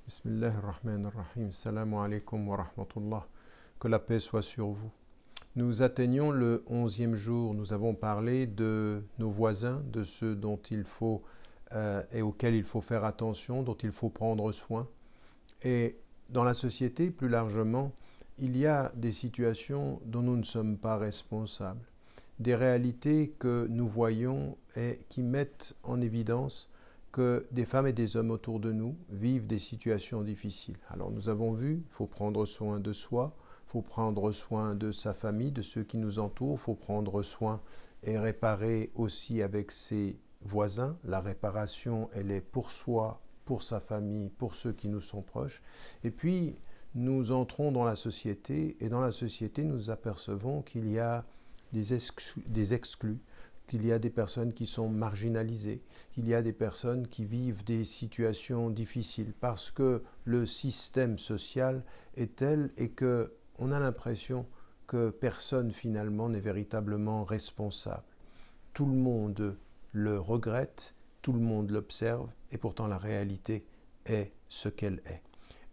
Bismillahirrahmanirrahim. Assalamu alaikum wa rahmatullah. Que la paix soit sur vous. Nous atteignons le 11e jour. Nous avons parlé de nos voisins, de ceux dont il faut et auxquels il faut faire attention, dont il faut prendre soin. Et dans la société, plus largement, il y a des situations dont nous ne sommes pas responsables, des réalités que nous voyons et qui mettent en évidence que des femmes et des hommes autour de nous vivent des situations difficiles. Alors nous avons vu, il faut prendre soin de soi, il faut prendre soin de sa famille, de ceux qui nous entourent, il faut prendre soin et réparer aussi avec ses voisins. La réparation, elle est pour soi, pour sa famille, pour ceux qui nous sont proches. Et puis, nous entrons dans la société et dans la société, nous apercevons qu'il y a des exclus, qu'il y a des personnes qui sont marginalisées, qu'il y a des personnes qui vivent des situations difficiles parce que le système social est tel et qu'on a l'impression que personne finalement n'est véritablement responsable. Tout le monde le regrette, tout le monde l'observe et pourtant la réalité est ce qu'elle est.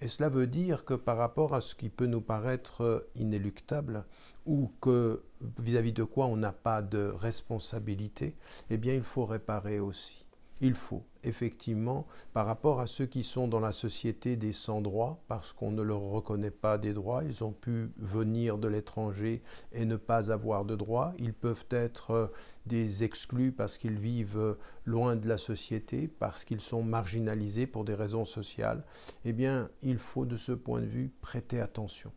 Et cela veut dire que par rapport à ce qui peut nous paraître inéluctable ou que vis-à-vis de quoi on n'a pas de responsabilité, eh bien il faut réparer aussi. Il faut, effectivement, par rapport à ceux qui sont dans la société des sans-droits, parce qu'on ne leur reconnaît pas des droits, ils ont pu venir de l'étranger et ne pas avoir de droits, ils peuvent être des exclus parce qu'ils vivent loin de la société, parce qu'ils sont marginalisés pour des raisons sociales, eh bien, il faut de ce point de vue prêter attention.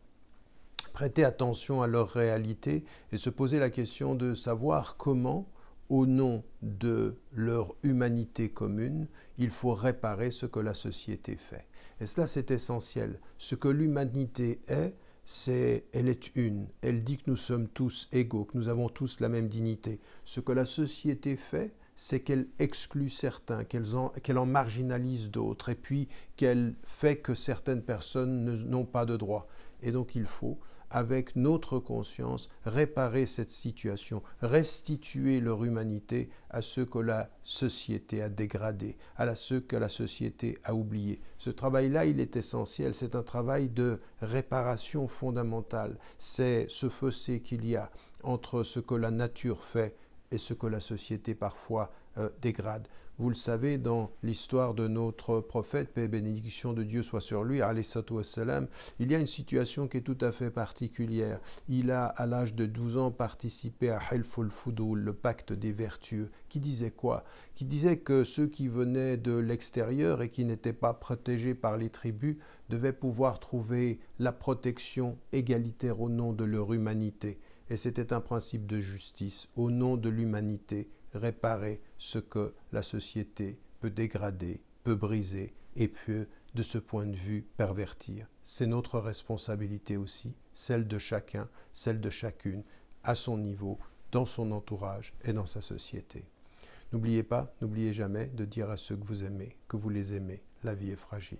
Prêter attention à leur réalité et se poser la question de savoir comment, au nom de leur humanité commune, il faut réparer ce que la société fait. Et cela, c'est essentiel. Ce que l'humanité est, elle est une. Elle dit que nous sommes tous égaux, que nous avons tous la même dignité. Ce que la société fait, c'est qu'elle exclut certains, qu'elle en marginalise d'autres, et puis qu'elle fait que certaines personnes n'ont pas de droits. Et donc il faut, avec notre conscience, réparer cette situation, restituer leur humanité à ceux que la société a dégradés, à ceux que la société a oubliés. Ce travail-là, il est essentiel, c'est un travail de réparation fondamentale. C'est ce fossé qu'il y a entre ce que la nature fait et ce que la société parfois dégrade. Vous le savez, dans l'histoire de notre prophète, paix et bénédiction de Dieu soit sur lui, alayhi salatu wassalam, il y a une situation qui est tout à fait particulière. Il a, à l'âge de 12 ans, participé à Hilful Fudul, le pacte des vertueux, qui disait quoi? Qui disait que ceux qui venaient de l'extérieur et qui n'étaient pas protégés par les tribus devaient pouvoir trouver la protection égalitaire au nom de leur humanité. Et c'était un principe de justice, au nom de l'humanité, réparer ce que la société peut dégrader, peut briser et peut, de ce point de vue, pervertir. C'est notre responsabilité aussi, celle de chacun, celle de chacune, à son niveau, dans son entourage et dans sa société. N'oubliez pas, n'oubliez jamais de dire à ceux que vous aimez, que vous les aimez. La vie est fragile.